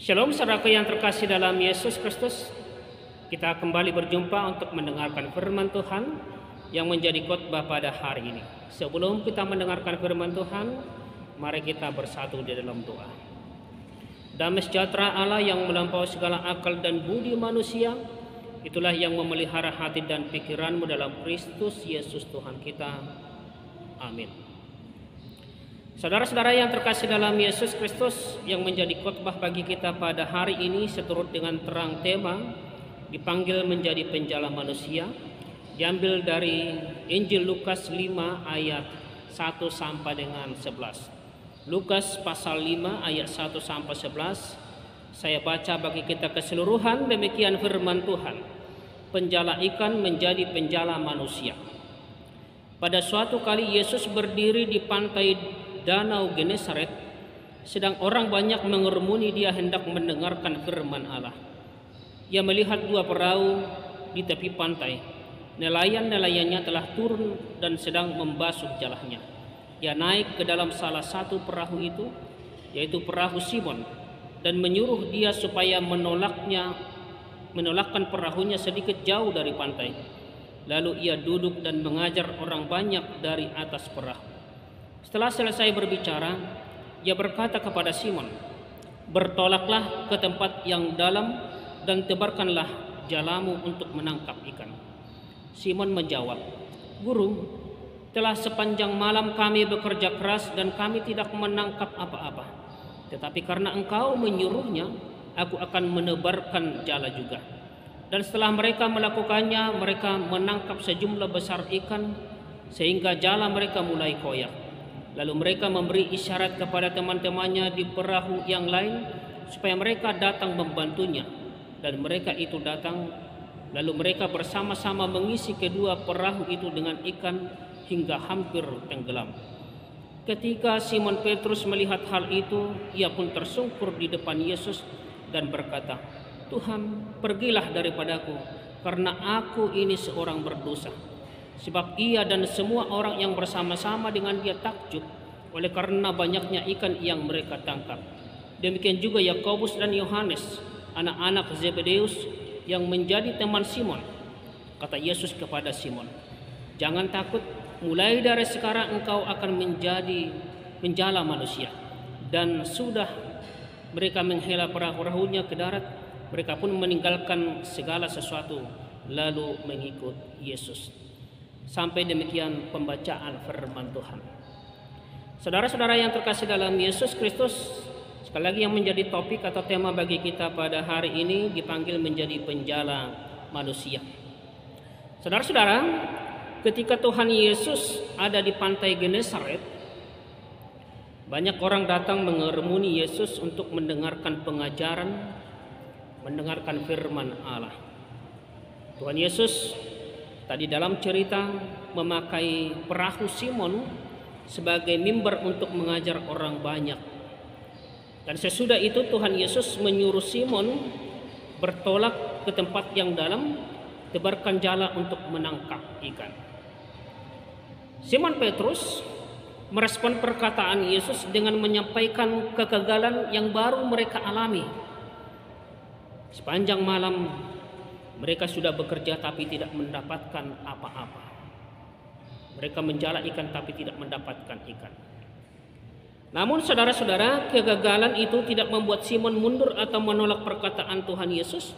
Shalom saudaraku yang terkasih dalam Yesus Kristus. Kita kembali berjumpa untuk mendengarkan firman Tuhan yang menjadi khotbah pada hari ini. Sebelum kita mendengarkan firman Tuhan, mari kita bersatu di dalam doa. Damai sejahtera Allah yang melampaui segala akal dan budi manusia, itulah yang memelihara hati dan pikiranmu dalam Kristus Yesus Tuhan kita. Amin. Saudara-saudara yang terkasih dalam Yesus Kristus, yang menjadi khotbah bagi kita pada hari ini seturut dengan terang tema dipanggil menjadi penjala manusia, diambil dari Injil Lukas 5 ayat 1 sampai dengan 11. Lukas pasal 5 ayat 1 sampai 11. Saya baca bagi kita keseluruhan. Demikian firman Tuhan. Penjala ikan menjadi penjala manusia. Pada suatu kali Yesus berdiri di pantai Danau Genesaret, sedang orang banyak mengerumuni dia hendak mendengarkan firman Allah. Ia melihat dua perahu di tepi pantai. Nelayan-nelayannya telah turun dan sedang membasuh jalahnya. Ia naik ke dalam salah satu perahu itu, yaitu perahu Simon, dan menyuruh dia supaya menolakkan perahunya sedikit jauh dari pantai. Lalu ia duduk dan mengajar orang banyak dari atas perahu. Setelah selesai berbicara, ia berkata kepada Simon, "Bertolaklah ke tempat yang dalam dan tebarkanlah jalamu untuk menangkap ikan." Simon menjawab, "Guru, telah sepanjang malam kami bekerja keras dan kami tidak menangkap apa-apa. Tetapi karena engkau menyuruhnya, aku akan menebarkan jala juga." Dan setelah mereka melakukannya, mereka menangkap sejumlah besar ikan sehingga jala mereka mulai koyak. Lalu mereka memberi isyarat kepada teman-temannya di perahu yang lain supaya mereka datang membantunya. Dan mereka itu datang. Lalu mereka bersama-sama mengisi kedua perahu itu dengan ikan hingga hampir tenggelam. Ketika Simon Petrus melihat hal itu, ia pun tersungkur di depan Yesus dan berkata, "Tuhan, pergilah daripadaku, karena aku ini seorang berdosa." Sebab ia dan semua orang yang bersama-sama dengan dia takjub oleh karena banyaknya ikan yang mereka tangkap. Demikian juga Yakobus dan Yohanes, anak-anak Zebedeus yang menjadi teman Simon. Kata Yesus kepada Simon, "Jangan takut, mulai dari sekarang engkau akan menjadi penjala manusia." Dan sudah mereka menghela perahu-perahunya ke darat, mereka pun meninggalkan segala sesuatu lalu mengikut Yesus. Sampai demikian pembacaan firman Tuhan. Saudara-saudara yang terkasih dalam Yesus Kristus, sekali lagi yang menjadi topik atau tema bagi kita pada hari ini dipanggil menjadi penjala manusia. Saudara-saudara, ketika Tuhan Yesus ada di pantai Genesaret, banyak orang datang mengerumuni Yesus untuk mendengarkan pengajaran, mendengarkan firman Allah. Tuhan Yesus tadi dalam cerita memakai perahu Simon sebagai mimbar untuk mengajar orang banyak. Dan sesudah itu Tuhan Yesus menyuruh Simon bertolak ke tempat yang dalam, tebarkan jala untuk menangkap ikan. Simon Petrus merespon perkataan Yesus dengan menyampaikan kegagalan yang baru mereka alami. Sepanjang malam mereka sudah bekerja tapi tidak mendapatkan apa-apa. Mereka menjala ikan tapi tidak mendapatkan ikan. Namun saudara-saudara, kegagalan itu tidak membuat Simon mundur atau menolak perkataan Tuhan Yesus.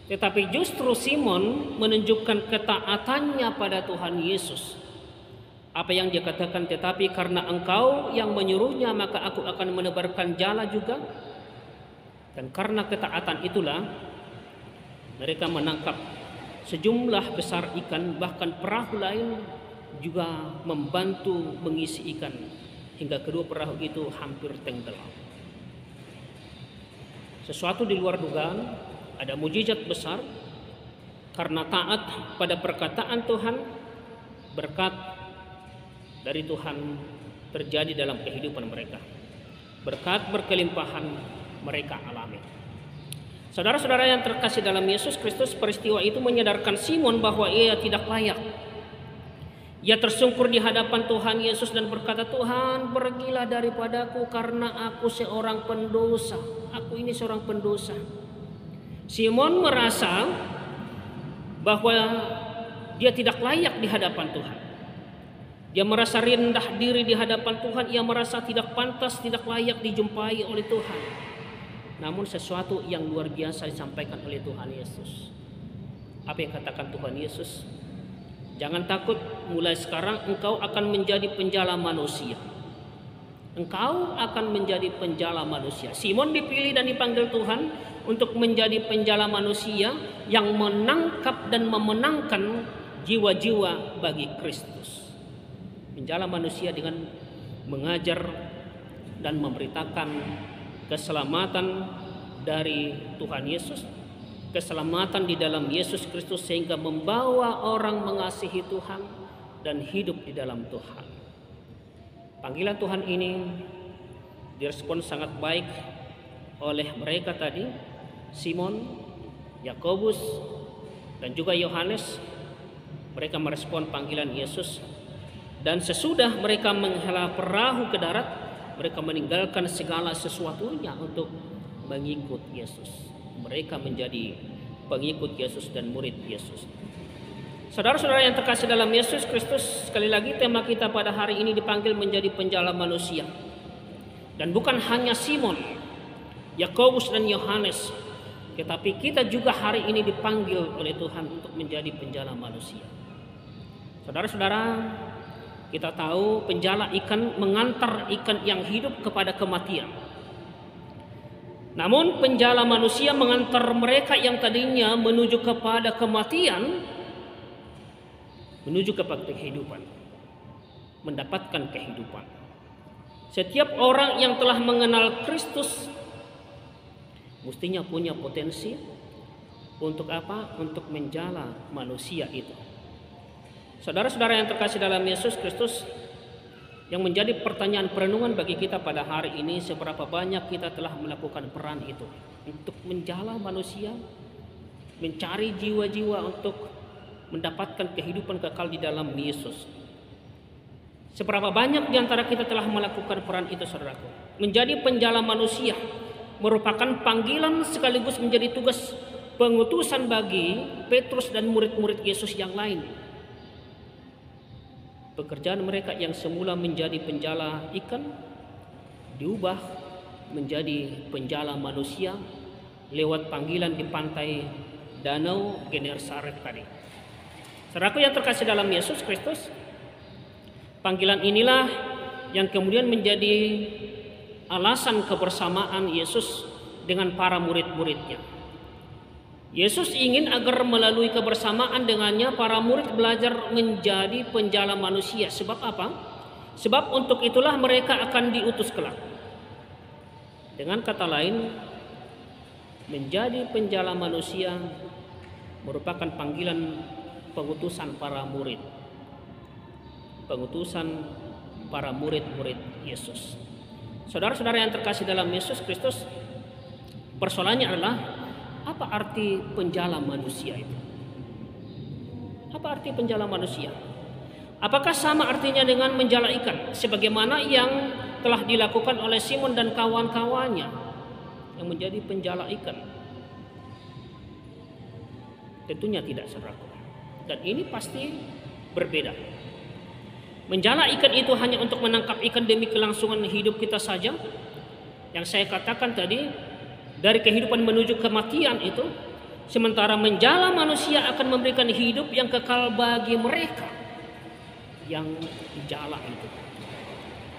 Tetapi justru Simon menunjukkan ketaatannya pada Tuhan Yesus. Apa yang dia katakan, "Tetapi karena engkau yang menyuruhnya, maka aku akan menebarkan jala juga." Dan karena ketaatan itulah mereka menangkap sejumlah besar ikan, bahkan perahu lain juga membantu mengisi ikan hingga kedua perahu itu hampir tenggelam. Sesuatu di luar dugaan, ada mujizat besar karena taat pada perkataan Tuhan. Berkat dari Tuhan terjadi dalam kehidupan mereka. Berkat berkelimpahan mereka alami. Saudara-saudara yang terkasih dalam Yesus Kristus, peristiwa itu menyadarkan Simon bahwa ia tidak layak. Ia tersungkur di hadapan Tuhan Yesus dan berkata, Tuhan, pergilah daripadaku karena aku seorang pendosa. Aku ini seorang pendosa. Simon merasa bahwa dia tidak layak di hadapan Tuhan. Dia merasa rendah diri di hadapan Tuhan. Ia merasa tidak pantas, tidak layak dijumpai oleh Tuhan. Namun sesuatu yang luar biasa disampaikan oleh Tuhan Yesus. Apa yang katakan Tuhan Yesus? Jangan takut, mulai sekarang engkau akan menjadi penjala manusia. Engkau akan menjadi penjala manusia. Simon dipilih dan dipanggil Tuhan untuk menjadi penjala manusia yang menangkap dan memenangkan jiwa-jiwa bagi Kristus. Penjala manusia dengan mengajar dan memberitakan keselamatan dari Tuhan Yesus, keselamatan di dalam Yesus Kristus, sehingga membawa orang mengasihi Tuhan dan hidup di dalam Tuhan. Panggilan Tuhan ini direspon sangat baik oleh mereka tadi, Simon, Yakobus, dan juga Yohanes. Mereka merespon panggilan Yesus, dan sesudah mereka menghela perahu ke darat, mereka meninggalkan segala sesuatunya untuk mengikut Yesus. Mereka menjadi pengikut Yesus dan murid Yesus. Saudara-saudara yang terkasih dalam Yesus Kristus, sekali lagi tema kita pada hari ini dipanggil menjadi penjala manusia. Dan bukan hanya Simon, Yakobus dan Yohanes, tetapi kita juga hari ini dipanggil oleh Tuhan untuk menjadi penjala manusia. Saudara-saudara, kita tahu penjala ikan mengantar ikan yang hidup kepada kematian. Namun penjala manusia mengantar mereka yang tadinya menuju kepada kematian menuju kepada kehidupan, mendapatkan kehidupan. Setiap orang yang telah mengenal Kristus mestinya punya potensi untuk apa? Untuk menjala manusia itu. Saudara-saudara yang terkasih dalam Yesus Kristus, yang menjadi pertanyaan perenungan bagi kita pada hari ini, seberapa banyak kita telah melakukan peran itu untuk menjala manusia, mencari jiwa-jiwa untuk mendapatkan kehidupan kekal di dalam Yesus. Seberapa banyak di antara kita telah melakukan peran itu, saudaraku? Menjadi penjala manusia merupakan panggilan sekaligus menjadi tugas pengutusan bagi Petrus dan murid-murid Yesus yang lain. Pekerjaan mereka yang semula menjadi penjala ikan diubah menjadi penjala manusia lewat panggilan di pantai Danau Genesaret tadi. Saudaraku yang terkasih dalam Yesus Kristus, panggilan inilah yang kemudian menjadi alasan kebersamaan Yesus dengan para murid-muridnya. Yesus ingin agar melalui kebersamaan dengannya para murid belajar menjadi penjala manusia. Sebab apa? Sebab untuk itulah mereka akan diutus kelak. Dengan kata lain, menjadi penjala manusia merupakan panggilan pengutusan para murid. Pengutusan para murid-murid Yesus. Saudara-saudara yang terkasih dalam Yesus Kristus, persoalannya adalah apa arti penjala manusia itu? Apa arti penjala manusia? Apakah sama artinya dengan menjala ikan sebagaimana yang telah dilakukan oleh Simon dan kawan-kawannya yang menjadi penjala ikan? Tentunya tidak, saudaraku. Dan ini pasti berbeda. Menjala ikan itu hanya untuk menangkap ikan demi kelangsungan hidup kita saja. Yang saya katakan tadi, dari kehidupan menuju kematian itu. Sementara menjala manusia akan memberikan hidup yang kekal bagi mereka yang dijala itu.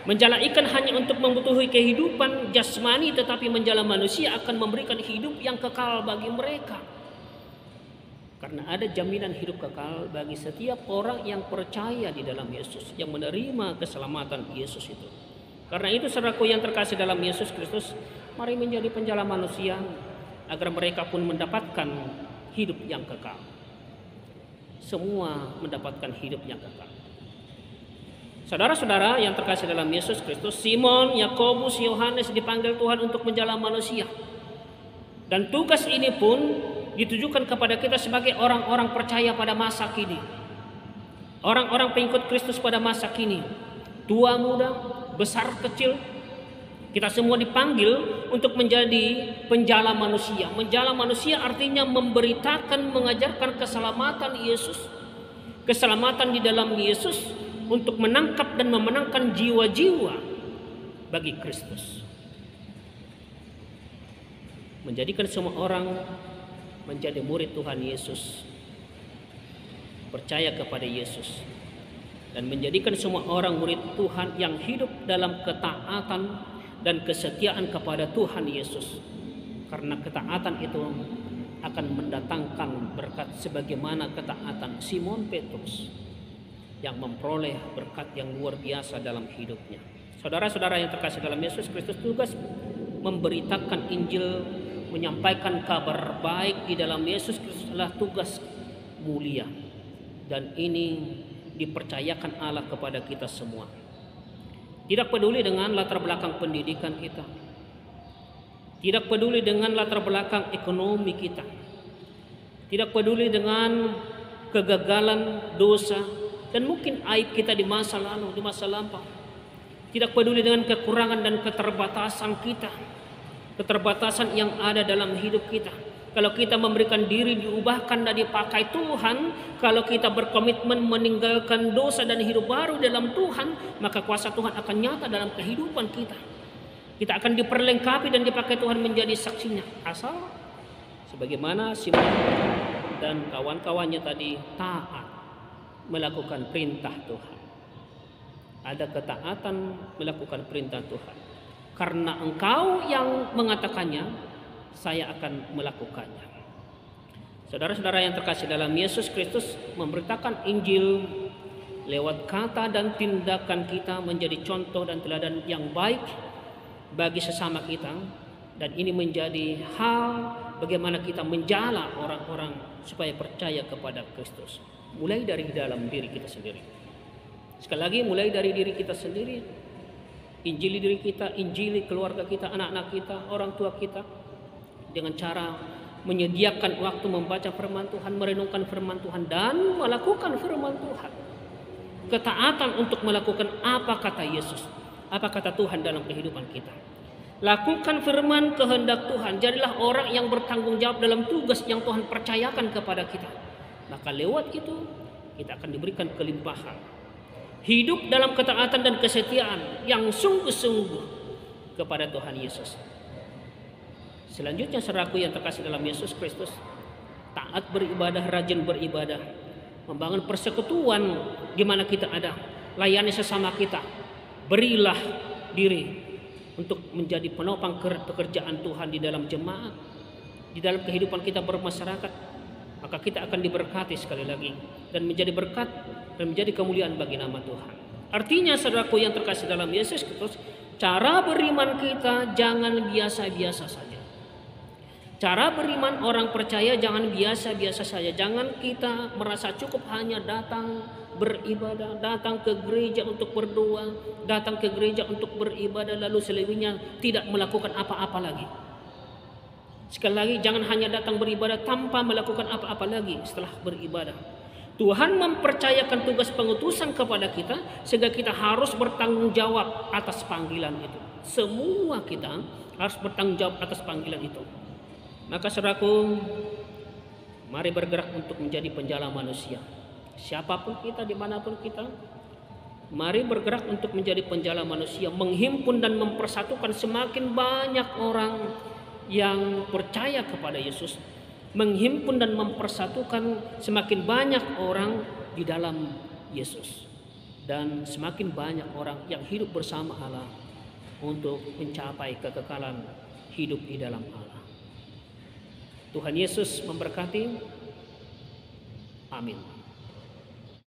Menjala ikan hanya untuk membutuhkan kehidupan jasmani, tetapi menjala manusia akan memberikan hidup yang kekal bagi mereka. Karena ada jaminan hidup kekal bagi setiap orang yang percaya di dalam Yesus, yang menerima keselamatan Yesus itu. Karena itu, saudaraku yang terkasih dalam Yesus Kristus, mari menjadi penjala manusia agar mereka pun mendapatkan hidup yang kekal. Semua mendapatkan hidup yang kekal. Saudara-saudara yang terkasih dalam Yesus Kristus, Simon, Yakobus, Yohanes dipanggil Tuhan untuk menjala manusia. Dan tugas ini pun ditujukan kepada kita sebagai orang-orang percaya pada masa kini. Orang-orang pengikut Kristus pada masa kini, tua muda, besar kecil, kita semua dipanggil untuk menjadi penjala manusia. Menjala manusia artinya memberitakan, mengajarkan keselamatan Yesus, keselamatan di dalam Yesus, untuk menangkap dan memenangkan jiwa-jiwa bagi Kristus. Menjadikan semua orang menjadi murid Tuhan Yesus, percaya kepada Yesus, dan menjadikan semua orang murid Tuhan yang hidup dalam ketaatan dan kesetiaan kepada Tuhan Yesus. Karena ketaatan itu akan mendatangkan berkat, sebagaimana ketaatan Simon Petrus yang memperoleh berkat yang luar biasa dalam hidupnya. Saudara-saudara yang terkasih dalam Yesus Kristus, tugas memberitakan Injil, menyampaikan kabar baik di dalam Yesus Kristus adalah tugas mulia, dan ini dipercayakan Allah kepada kita semua. Tidak peduli dengan latar belakang pendidikan kita, tidak peduli dengan latar belakang ekonomi kita, tidak peduli dengan kegagalan, dosa, dan mungkin aib kita di masa lalu, di masa lampau. Tidak peduli dengan kekurangan dan keterbatasan kita, keterbatasan yang ada dalam hidup kita. Kalau kita memberikan diri diubahkan dan dipakai Tuhan, kalau kita berkomitmen meninggalkan dosa dan hidup baru dalam Tuhan, maka kuasa Tuhan akan nyata dalam kehidupan kita. Kita akan diperlengkapi dan dipakai Tuhan menjadi saksinya. Asal sebagaimana Simon dan kawan-kawannya tadi taat melakukan perintah Tuhan. Ada ketaatan melakukan perintah Tuhan. Karena engkau yang mengatakannya, saya akan melakukannya. Saudara-saudara yang terkasih dalam Yesus Kristus, memberitakan Injil lewat kata dan tindakan kita menjadi contoh dan teladan yang baik bagi sesama kita, dan ini menjadi hal bagaimana kita menjala orang-orang supaya percaya kepada Kristus, mulai dari dalam diri kita sendiri. Sekali lagi, mulai dari diri kita sendiri. Injili diri kita, injili keluarga kita, anak-anak kita, orang tua kita, dengan cara menyediakan waktu membaca firman Tuhan, merenungkan firman Tuhan, dan melakukan firman Tuhan. Ketaatan untuk melakukan apa kata Yesus, apa kata Tuhan dalam kehidupan kita. Lakukan firman kehendak Tuhan. Jadilah orang yang bertanggung jawab dalam tugas yang Tuhan percayakan kepada kita. Maka lewat itu kita akan diberikan kelimpahan. Hidup dalam ketaatan dan kesetiaan yang sungguh-sungguh kepada Tuhan Yesus. Selanjutnya, saudaraku yang terkasih dalam Yesus Kristus, taat beribadah, rajin beribadah, membangun persekutuan di mana kita ada, layani sesama kita, berilah diri untuk menjadi penopang pekerjaan Tuhan di dalam jemaat, di dalam kehidupan kita bermasyarakat, maka kita akan diberkati sekali lagi dan menjadi berkat dan menjadi kemuliaan bagi nama Tuhan. Artinya, saudaraku yang terkasih dalam Yesus Kristus, cara beriman kita jangan biasa-biasa saja. Cara beriman orang percaya jangan biasa-biasa saja. Jangan kita merasa cukup hanya datang beribadah, datang ke gereja untuk berdoa, datang ke gereja untuk beribadah, lalu selebihnya tidak melakukan apa-apa lagi. Sekali lagi, jangan hanya datang beribadah tanpa melakukan apa-apa lagi setelah beribadah. Tuhan mempercayakan tugas pengutusan kepada kita sehingga kita harus bertanggung jawab atas panggilan itu. Semua kita harus bertanggung jawab atas panggilan itu. Maka saudaraku, mari bergerak untuk menjadi penjala manusia. Siapapun kita, dimanapun kita, mari bergerak untuk menjadi penjala manusia, menghimpun dan mempersatukan semakin banyak orang yang percaya kepada Yesus, menghimpun dan mempersatukan semakin banyak orang di dalam Yesus, dan semakin banyak orang yang hidup bersama Allah untuk mencapai kekekalan hidup di dalam Allah. Tuhan Yesus memberkati. Amin.